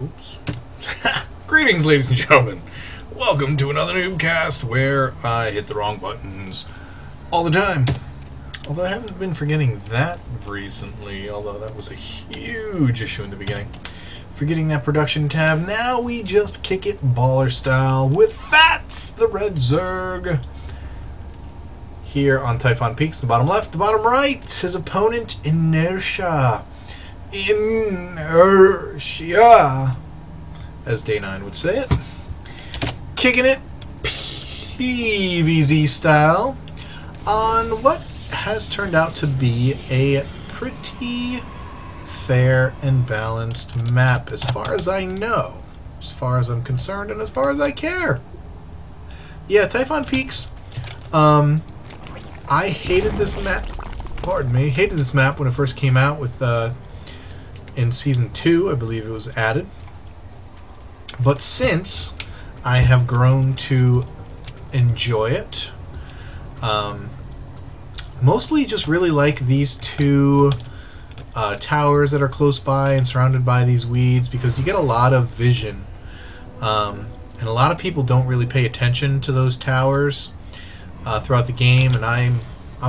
Oops. Greetings, ladies and gentlemen. Welcome to another NuubCast where I hit the wrong buttons all the time. Although I haven't been forgetting that recently, although that was a huge issue in the beginning. Forgetting that production tab. Now we just kick it baller style with Fats, the red Zerg. Here on Typhon Peaks, the bottom left, the bottom right, his opponent, Inertia. Inertia, as Day 9 would say it. Kicking it PVZ style on what has turned out to be a pretty fair and balanced map as far as I know, as far as I'm concerned, and as far as I care. Yeah, Typhon Peaks, I hated this map, hated this map when it first came out with, in Season 2, I believe it was added. But since, I have grown to enjoy it. Mostly just really like these two towers that are close by and surrounded by these weeds, because you get a lot of vision. And a lot of people don't really pay attention to those towers throughout the game, and I'm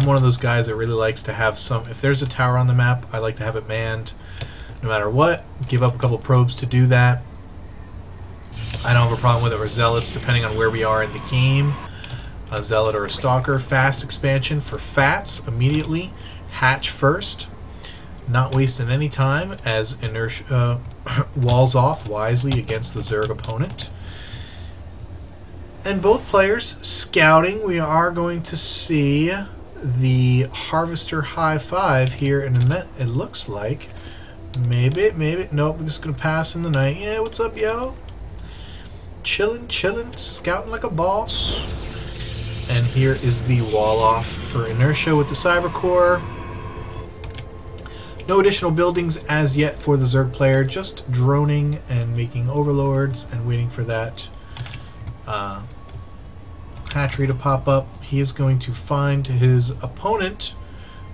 one of those guys that really likes to have some. If there's a tower on the map, I like to have it manned no matter what. Give up a couple probes to do that. I don't have a problem with it, or zealots, depending on where we are in the game. A zealot or a stalker. Fast expansion for Fats immediately. Hatch first. Not wasting any time as Inertia walls off wisely against the Zerg opponent. And both players scouting. We are going to see the Harvester High Five here in a minute, it looks like. Maybe. Nope, we're just going to pass in the night. Yeah, what's up, yo? Chillin', scouting like a boss. And here is the wall off for Inertia with the Cyber Core. No additional buildings as yet for the Zerg player, just droning and making overlords and waiting for that hatchery to pop up. He is going to find his opponent.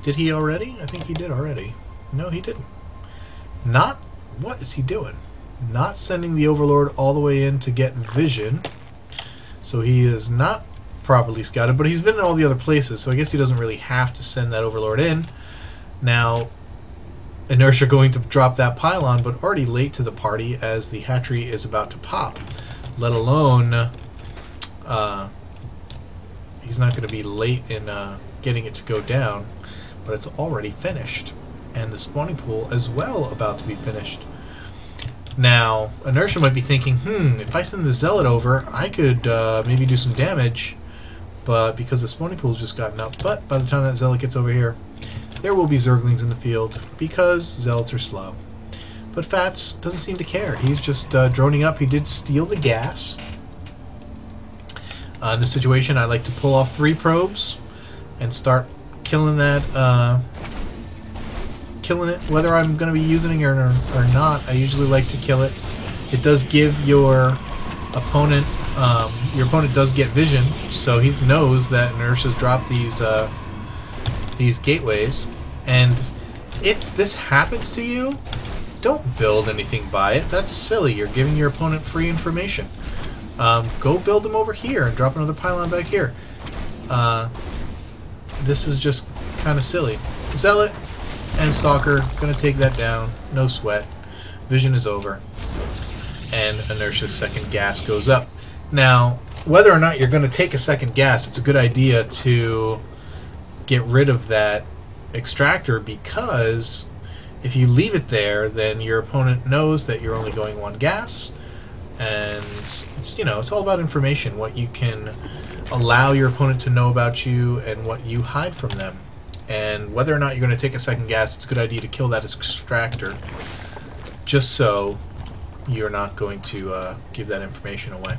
Did he already? I think he did already. No, he didn't. Not. What is he doing? Not sending the overlord all the way in to get vision. So he is not properly scouted, but he's been in all the other places, so I guess he doesn't really have to send that overlord in. Now, Inertia going to drop that pylon, but already late to the party as the hatchery is about to pop. Let alone, he's not going to be late in getting it to go down, but it's already finished. And the spawning pool as well about to be finished. Now, Inertia might be thinking, if I send the Zealot over, I could maybe do some damage, but because the spawning pool's just gotten up. But by the time that Zealot gets over here, there will be Zerglings in the field, because Zealots are slow. But Fats doesn't seem to care. He's just droning up. He did steal the gas. In this situation, I like to pull off 3 probes and start killing that, killing it, whether I'm going to be using it or not. I usually like to kill it. It does give your opponent does get vision, so he knows that Inertia's dropped these gateways. And if this happens to you, don't build anything by it. That's silly. You're giving your opponent free information. Go build them over here and drop another pylon back here. This is just kind of silly. Zealot and Stalker, gonna take that down, no sweat. Vision is over. And Inertia's second gas goes up. Now, whether or not you're gonna take a second gas, it's a good idea to get rid of that extractor, because if you leave it there, then your opponent knows that you're only going 1 gas. And it's, you know, it's all about information, what you can allow your opponent to know about you and what you hide from them. And whether or not you're going to take a second gas, it's a good idea to kill that extractor, just so you're not going to give that information away.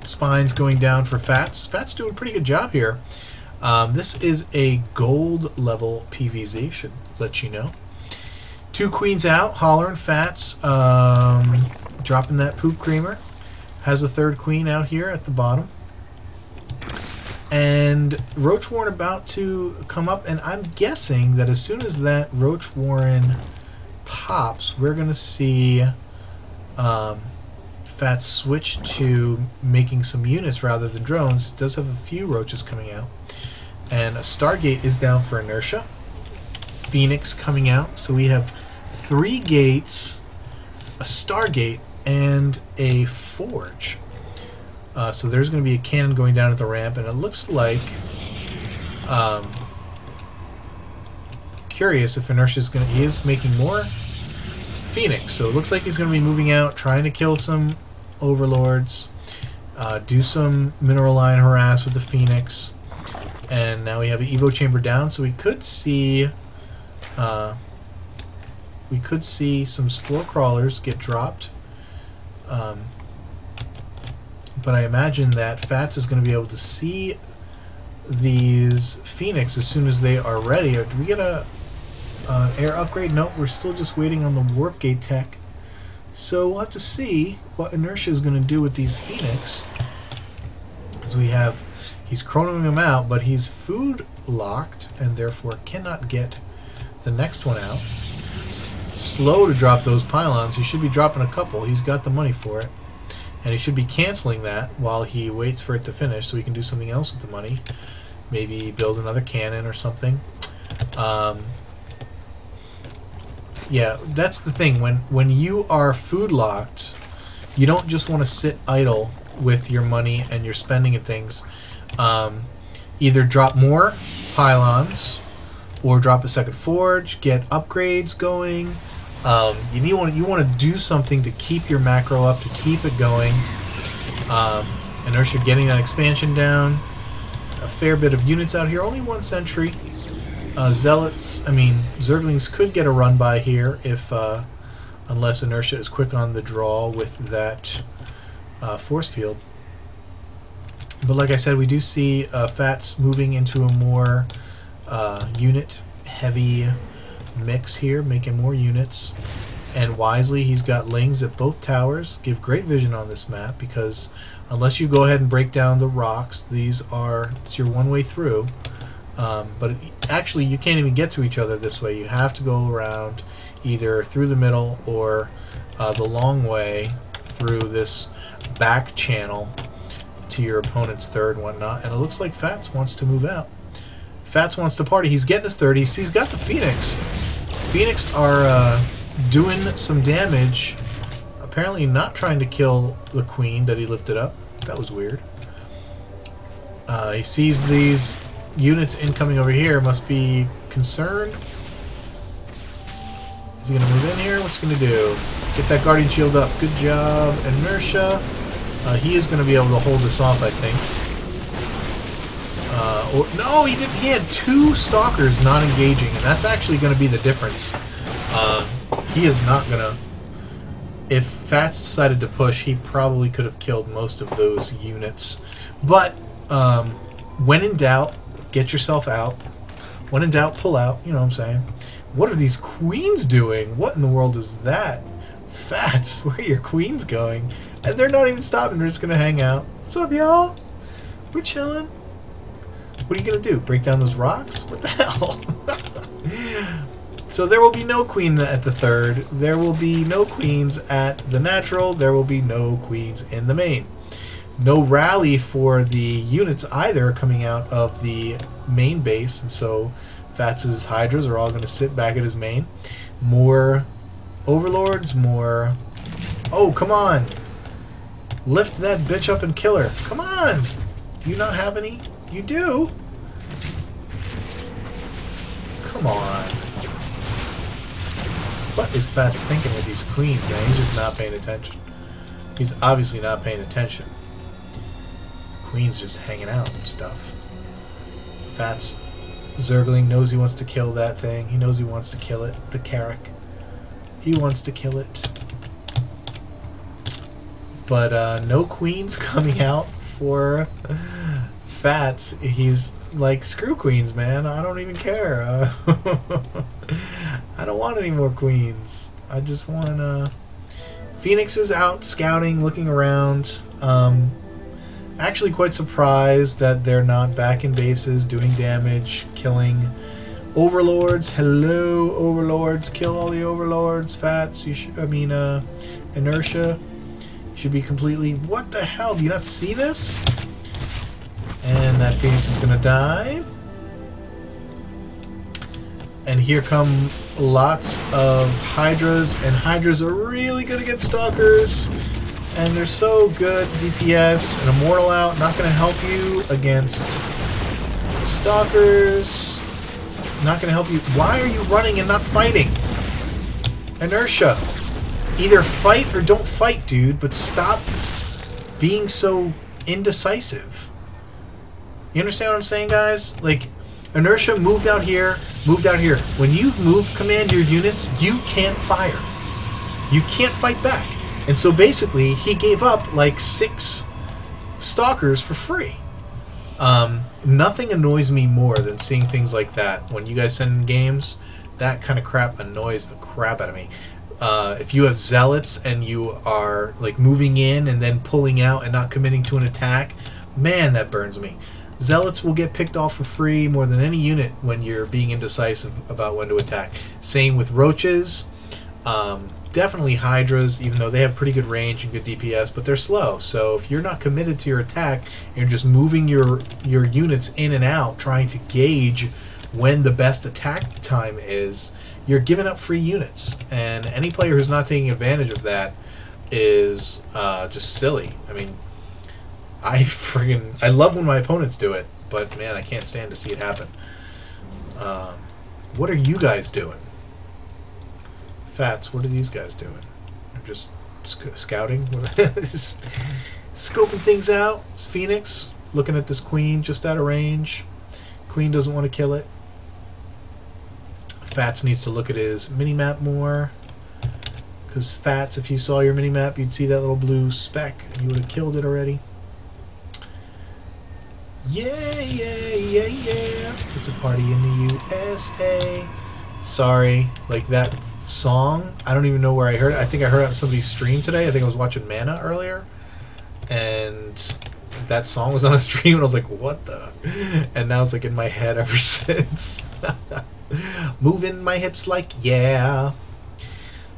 Spines going down for Fats. Fats doing a pretty good job here. This is a gold level PVZ, should let you know. 2 queens out, Holler and Fats, dropping that poop creamer. Has a 3rd queen out here at the bottom. And Roach Warren about to come up, and I'm guessing that as soon as that Roach Warren pops, we're going to see Fats switched to making some units rather than drones. It does have a few roaches coming out. And a Stargate is down for inertia. Phoenix coming out. So we have 3 gates, a Stargate, and a Forge. So there's going to be a cannon going down at the ramp, and it looks like... curious if inertia is going to... He is making more Phoenix, so it looks like he's going to be moving out, trying to kill some Overlords, do some Mineral Line harass with the Phoenix, and now we have an Evo Chamber down, so we could see some Spore Crawlers get dropped, but I imagine that Fats is going to be able to see these Phoenix as soon as they are ready. Do we get a air upgrade? Nope, we're still just waiting on the Warp Gate tech. So we'll have to see what inertia is going to do with these Phoenix. As we have, he's chronoing them out, but he's food locked and therefore cannot get the next one out. Slow to drop those pylons. He should be dropping a couple. He's got the money for it. And he should be canceling that while he waits for it to finish so he can do something else with the money. Maybe build another cannon or something. Yeah, that's the thing. When you are food locked, you don't just want to sit idle with your money and your spending and things. Either drop more pylons or drop a second forge, get upgrades going. You want to do something to keep your macro up, to keep it going. Inertia getting that expansion down. A fair bit of units out here. Only 1 sentry. Zerglings could get a run by here if, unless inertia is quick on the draw with that force field. But like I said, we do see Fats moving into a more unit-heavy mix here, making more units. And wisely, he's got lings at both towers. Give great vision on this map because unless you go ahead and break down the rocks, it's your one way through. But actually, you can't even get to each other this way. You have to go around either through the middle or the long way through this back channel to your opponent's third and whatnot. And it looks like Fats wants to move out. Fats wants to party. He's getting his 30. He's got the Phoenix. Phoenix are doing some damage. Apparently not trying to kill the Queen that he lifted up. That was weird. He sees these units incoming over here, must be concerned. Is he going to move in here? What's he going to do? Get that Guardian Shield up. Good job, Inertia. He is going to be able to hold this off, I think. No, he didn't. He had 2 Stalkers not engaging, and that's actually going to be the difference. He is not going to... If Fats decided to push, he probably could have killed most of those units. But, when in doubt, get yourself out. When in doubt, pull out. You know what I'm saying? What are these queens doing? What in the world is that? Fats, where are your queens going? And they're not even stopping. They're just going to hang out. What's up, y'all? We're chilling. What are you going to do? Break down those rocks? What the hell? So there will be no queen at the third. There will be no queens at the natural. There will be no queens in the main. No rally for the units either coming out of the main base, and so Fats' Hydras are all going to sit back at his main. More Overlords, more... Oh, come on! Lift that bitch up and kill her. Come on! Do you not have any? You do? Come on. What is Fats thinking with these queens, man? He's just not paying attention. He's obviously not paying attention. Queen's just hanging out and stuff. Fats Zergling knows he wants to kill that thing. He knows he wants to kill it. The Carrack. He wants to kill it. But no queens coming out for Fats. He's like, screw queens, man. I don't even care. I don't want any more queens. I just want... Phoenix is out scouting, looking around. Actually quite surprised that they're not back in bases, doing damage, killing Overlords, hello, Overlords. Kill all the Overlords. Fats, Inertia should be completely... What the hell? Do you not see this? And that Phoenix is going to die. And here come lots of Hydras, and Hydras are really good against Stalkers. And they're so good. DPS, an Immortal out, not going to help you against Stalkers. Not going to help you. Why are you running and not fighting? Inertia. Either fight or don't fight, dude, but stop being so indecisive. You understand what I'm saying, guys? Like, Inertia moved out here, moved out here. When you command your units, you can't fire. You can't fight back. And so basically, he gave up like 6 Stalkers for free. Nothing annoys me more than seeing things like that. When you guys send in games, that kind of crap annoys the crap out of me. If you have Zealots and you are like moving in and then pulling out and not committing to an attack, man, that burns me. Zealots will get picked off for free more than any unit when you're being indecisive about when to attack. Same with Roaches. Definitely Hydras, even though they have pretty good range and good DPS, but they're slow. So if you're not committed to your attack, you're just moving your units in and out, trying to gauge when the best attack time is, you're giving up free units. And any player who's not taking advantage of that is just silly. I mean, I love when my opponents do it, but man, I can't stand to see it happen. What are you guys doing? Fats, what are these guys doing? They're just scouting? Just scoping things out. It's Phoenix looking at this queen just out of range. Queen doesn't want to kill it. Fats needs to look at his mini-map more. Because Fats, if you saw your mini-map, you'd see that little blue speck. You would have killed it already. Yeah, yeah, yeah, yeah. It's a party in the USA. Sorry, like that song, I don't even know where I heard it. I think I heard it on somebody's stream today. I think I was watching Mana earlier, and that song was on a stream, and I was like, what the? And now it's like in my head ever since. Moving my hips like, yeah.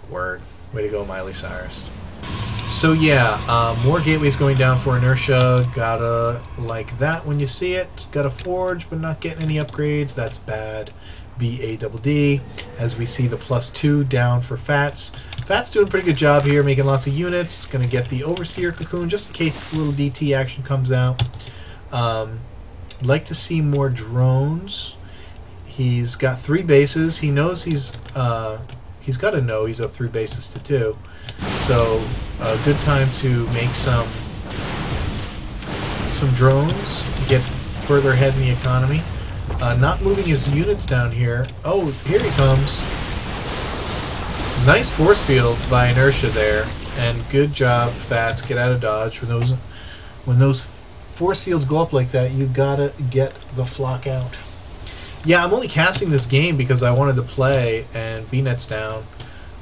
Word. Way to go, Miley Cyrus. So yeah, more gateways going down for Inertia. Gotta like that when you see it. Gotta forge, but not getting any upgrades. That's bad. BADD, as we see the +2 down for Fats. Fats doing a pretty good job here, making lots of units. Going to get the Overseer Cocoon just in case a little DT action comes out. Like to see more drones. He's got 3 bases. He knows he's got to know he's up 3 bases to 2. So a good time to make some drones, get further ahead in the economy. Not moving his units down here. Oh, here he comes. Nice force fields by Inertia there, and good job, Fats. Get out of dodge. When those force fields go up like that, you gotta get the flock out. Yeah, I'm only casting this game because I wanted to play, and BNet's down.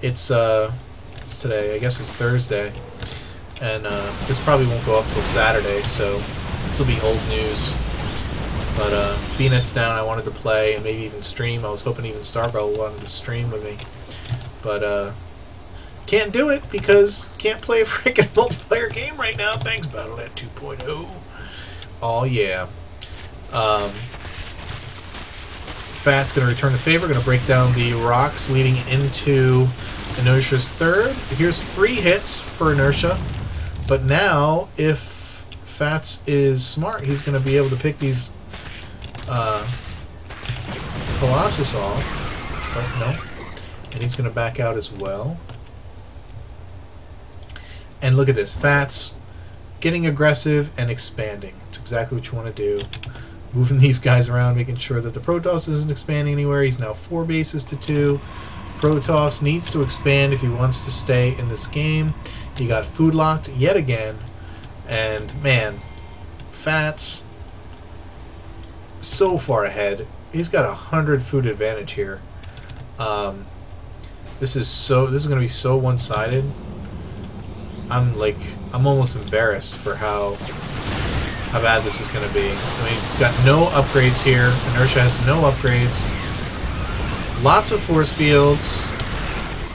It's today. I guess it's Thursday, and this probably won't go up till Saturday, so this will be old news. But BNet's down. I wanted to play and maybe even stream. I was hoping even Starbell wanted to stream with me. But can't do it because can't play a freaking multiplayer game right now. Thanks, Battle.net 2.0. Oh, yeah. Fat's going to return the favor. Going to break down the rocks leading into Inertia's third. Here's free hits for Inertia. But now, if Fats is smart, he's going to be able to pick these Colossus off. Oh, no. And he's going to back out as well. And look at this. Fats getting aggressive and expanding. It's exactly what you want to do. Moving these guys around, making sure that the Protoss isn't expanding anywhere. He's now 4 bases to 2. Protoss needs to expand if he wants to stay in this game. He got food locked yet again. And, man, Fats so far ahead. He's got 100 food advantage here. This is going to be so one-sided. I'm almost embarrassed for how bad this is going to be. I mean, it's got no upgrades here. Inertia has no upgrades. Lots of force fields.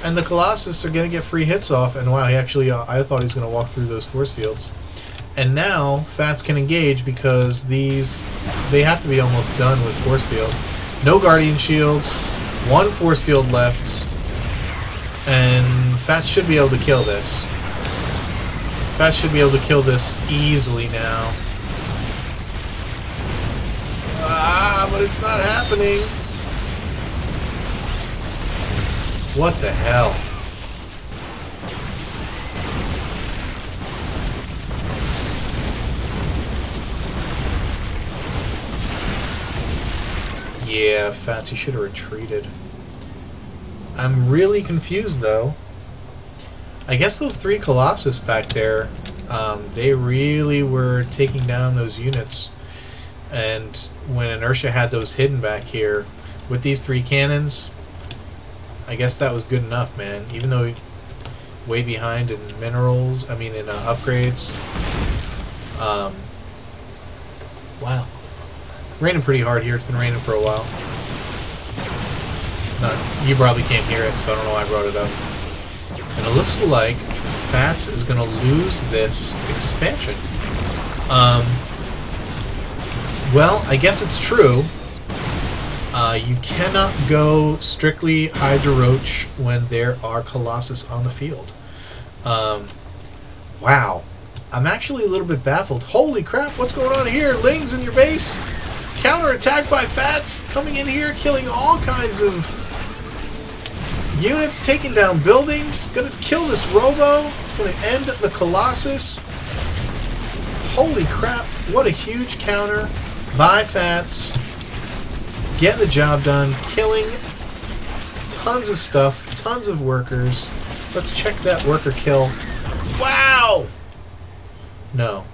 And the Colossus are going to get free hits off. And wow, he actually, I thought he was going to walk through those force fields. And now, Fats can engage because they have to be almost done with force fields. No Guardian Shields. One force field left. And Fats should be able to kill this. Fats should be able to kill this easily now. Ah, but it's not happening. What the hell? Yeah, Fats, you should have retreated. I'm really confused, though. I guess those 3 Colossus back there, they really were taking down those units. And when Inertia had those hidden back here, with these 3 cannons, I guess that was good enough, man. Even though way behind in minerals, I mean in upgrades. Wow. Raining pretty hard here. It's been raining for a while. You probably can't hear it, so I don't know why I brought it up. And it looks like Fats is going to lose this expansion. Well, I guess it's true. You cannot go strictly Hydra Roach when there are Colossus on the field. Wow. I'm actually a little bit baffled. Holy crap, what's going on here? Lings in your base? Counterattacked by Fats, coming in here, killing all kinds of units, taking down buildings. Gonna kill this Robo. It's gonna end the Colossus. Holy crap, what a huge counter by Fats. Getting the job done, killing tons of stuff, tons of workers. Let's check that worker kill. Wow! No.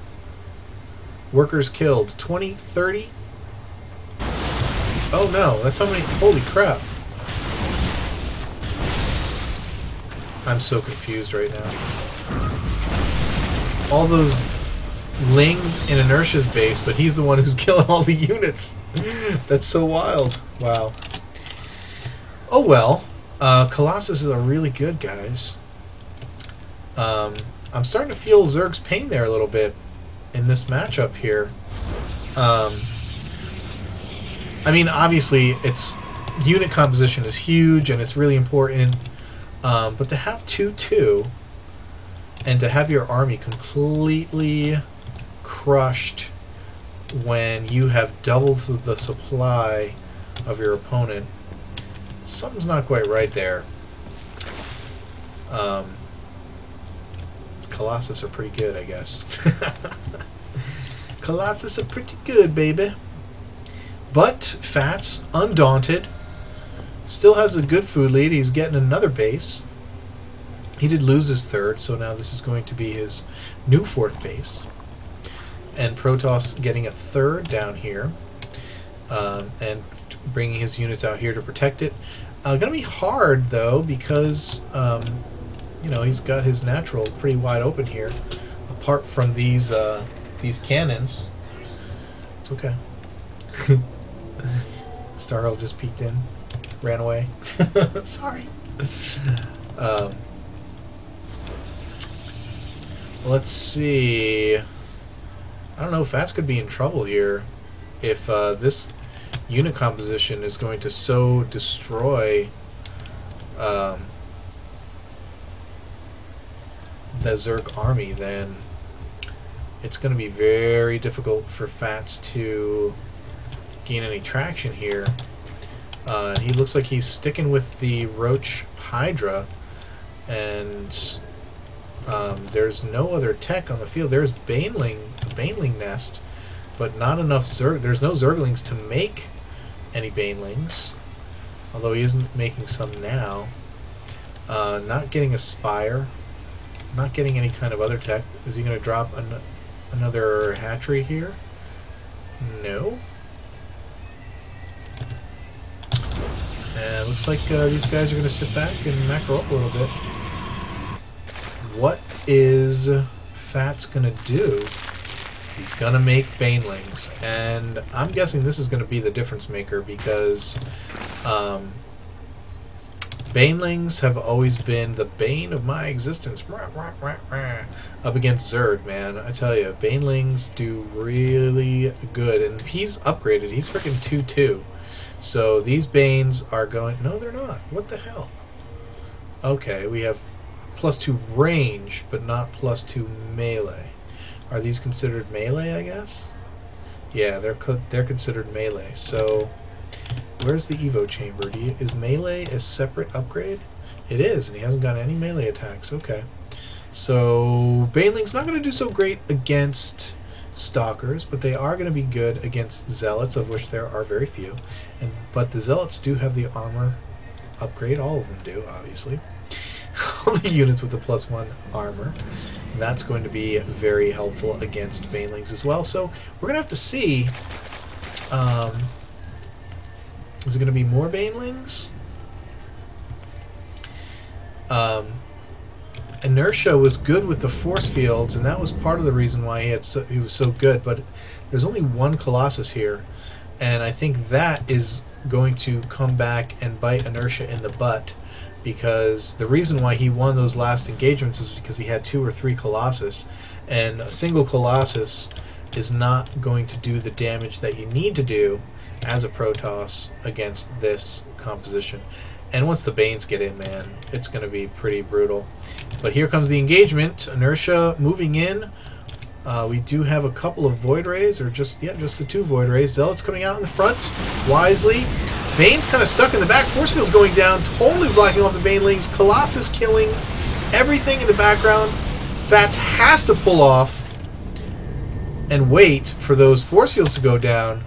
Workers killed. 20, 30? Oh no, that's how many. Holy crap. I'm so confused right now. All those Lings in Inertia's base, but he's the one who's killing all the units. That's so wild. Wow. Oh well. Colossus are really good, guys. I'm starting to feel Zerg's pain there a little bit in this matchup here. I mean, obviously, its unit composition is huge and it's really important. But to have 2-2 and to have your army completely crushed when you have double the supply of your opponent, something's not quite right there. Colossus are pretty good, I guess. Colossus are pretty good, baby. But Fats, undaunted, still has a good food lead. He's getting another base. He did lose his 3rd, so now this is going to be his new 4th base. And Protoss getting a 3rd down here, and bringing his units out here to protect it. Gonna be hard though, because you know, he's got his natural pretty wide open here. Apart from these cannons, it's okay. Starhole just peeked in, ran away. Sorry. Let's see. I don't know, Fats could be in trouble here if this unit composition is going to so destroy the Zerg army. Then it's going to be very difficult for Fats to gain any traction here. He looks like he's sticking with the Roach Hydra, and there's no other tech on the field. There's a Baneling nest, but not enough Zerg. There's no Zerglings to make any Banelings, although he isn't making some now. Not getting a Spire, not getting any kind of other tech. Is he going to drop another hatchery here? No. And it looks like these guys are going to sit back and macro up a little bit. What is Fats going to do? He's going to make Banelings. And I'm guessing this is going to be the difference maker, because Banelings have always been the bane of my existence. Up against Zerg, man. I tell you, Banelings do really good. And he's upgraded. He's freaking 2-2. So these Banes are going... No, they're not. What the hell? Okay, we have +2 range, but not +2 melee. Are these considered melee, I guess? Yeah, they're considered melee. So... Where's the Evo chamber? Is melee a separate upgrade? It is, and he hasn't got any melee attacks. Okay. So, Baneling's not going to do so great against Stalkers, but they are going to be good against Zealots, of which there are very few. But the Zealots do have the armor upgrade. All of them do, obviously. All the units with the +1 armor. And that's going to be very helpful against Banelings as well. So, we're going to have to see... is it going to be more Banelings? Inertia was good with the force fields, and that was part of the reason why he was so good. But there's only one Colossus here, and I think that is going to come back and bite Inertia in the butt, because the reason why he won those last engagements is because he had 2 or 3 Colossus, and a single Colossus is not going to do the damage that you need to do as a Protoss against this composition. And once the Banes get in, man, it's going to be pretty brutal. But here comes the engagement. Inertia moving in. We do have a couple of Void Rays, or just the 2 Void Rays. Zealots coming out in the front, wisely. Bane's kind of stuck in the back. Force field's going down, totally blocking off the Banelings. Colossus killing everything in the background. Fats has to pull off and wait for those force fields to go down.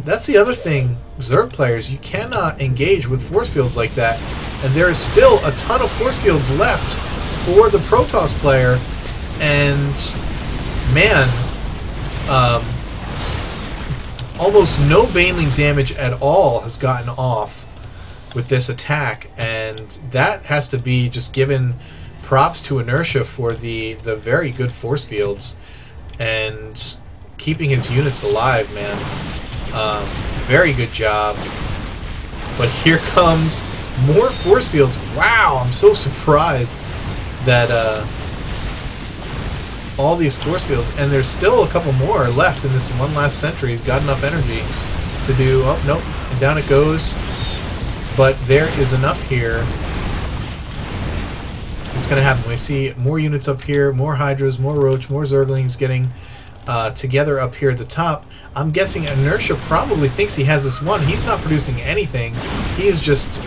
That's the other thing, Zerg players, you cannot engage with force fields like that, and there is still a ton of force fields left for the Protoss player, and man, almost no Baneling damage at all has gotten off with this attack, and that has to be just given props to Inertia for the very good force fields and keeping his units alive, man. Very good job. But here comes more force fields. Wow, I'm so surprised that all these force fields, and there's still a couple more left in this one last sentry. He's got enough energy to do... Oh, nope. And down it goes. But there is enough here. What's going to happen? We see more units up here, more Hydras, more Roach, more Zerglings getting together up here at the top. I'm guessing Inertia probably thinks he has this one. He's not producing anything. He is just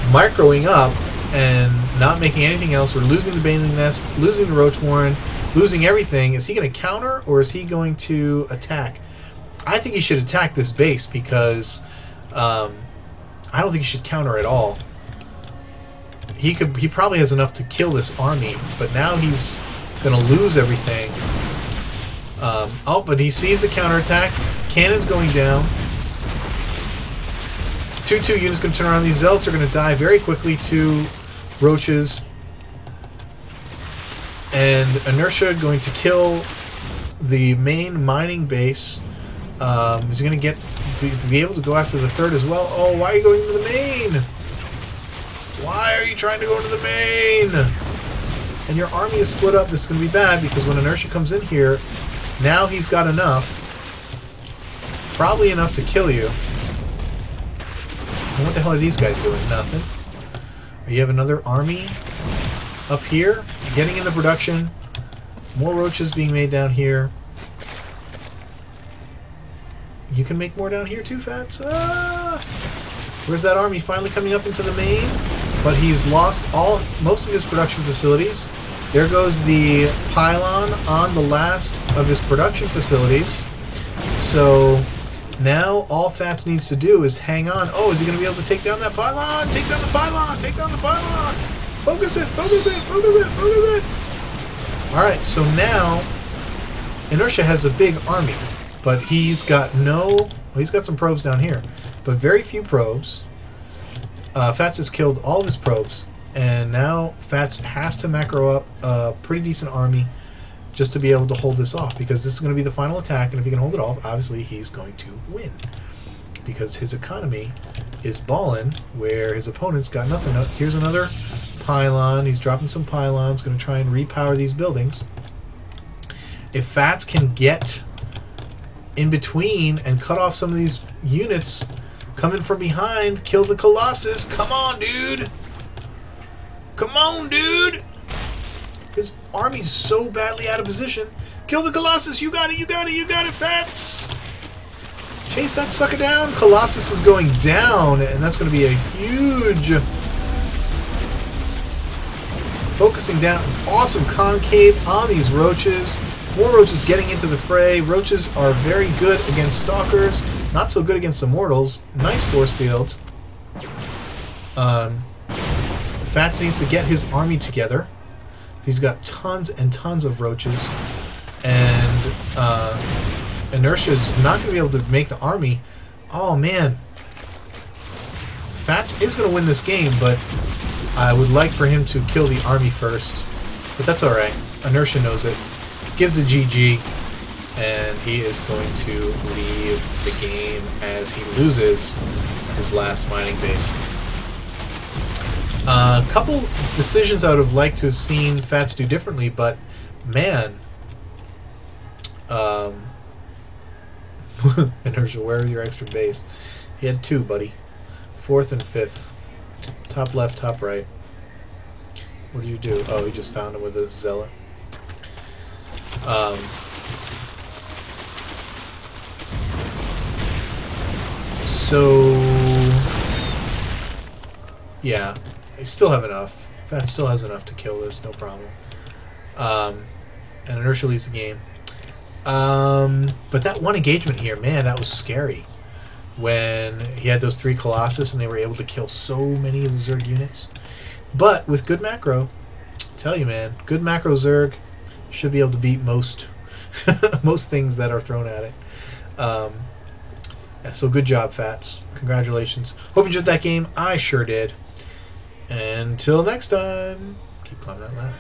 microing up and not making anything else. We're losing the Baneling Nest, losing the Roach Warren, losing everything. Is he going to counter, or is he going to attack? I think he should attack this base, because I don't think he should counter at all. He probably has enough to kill this army, but now he's going to lose everything. Oh, but he sees the counterattack. Cannon's going down. 2-2 units going to turn around. These Zealots are going to die very quickly to Roaches. And Inertia going to kill the main mining base. Is he going to be able to go after the third as well? Oh, why are you going to the main? Why are you trying to go into the main? And your army is split up. This is going to be bad, because when Inertia comes in here, now he's got enough. Probably enough to kill you. And what the hell are these guys doing? Nothing. You have another army up here, getting into production. More Roaches being made down here. You can make more down here too, Fats? Ah! Where's that army finally coming up into the main? But he's lost most of his production facilities. There goes the pylon on the last of his production facilities. So now all Fats needs to do is hang on. Oh, is he going to be able to take down that pylon? Take down the pylon! Take down the pylon! Focus it! Focus it! Focus it! Focus it! Alright, so now Inertia has a big army, but he's got well, he's got some probes down here, but very few probes. Fats has killed all of his probes, and now Fats has to macro up a pretty decent army just to be able to hold this off, because this is going to be the final attack, and if he can hold it off, obviously he's going to win, because his economy is ballin', where his opponent's got nothing. Here's another pylon. He's dropping some pylons, going to try and repower these buildings. If Fats can get in between and cut off some of these units coming from behind, kill the Colossus. Come on, dude. Come on, dude. His army's so badly out of position. Kill the Colossus. You got it, you got it, you got it, Fats. Chase that sucker down. Colossus is going down, and that's going to be a huge... Focusing down. Awesome concave on these roaches. More roaches getting into the fray. Roaches are very good against stalkers. Not so good against immortals. Nice force fields. Fats needs to get his army together. He's got tons and tons of roaches. And Inertia is not going to be able to make the army. Oh, man. Fats is going to win this game, but I would like for him to kill the army first. But that's alright. Inertia knows it. Gives a GG, and he is going to leave the game as he loses his last mining base. A couple decisions I would have liked to have seen Fats do differently, but man, Inertia, where are your extra base? He had 2, buddy. 4th and 5th. Top left, top right. What do you do? Oh, he just found him with a Zealot. So yeah, I still have enough. Fats still has enough to kill this, no problem. And Inertia leaves the game. But that one engagement here, man, that was scary. When he had those 3 Colossus and they were able to kill so many of the Zerg units. But with good macro, I tell you, man, good macro Zerg should be able to beat most most things that are thrown at it. Yeah, so good job, Fats. Congratulations. Hope you enjoyed that game. I sure did. Until next time, keep climbing that ladder.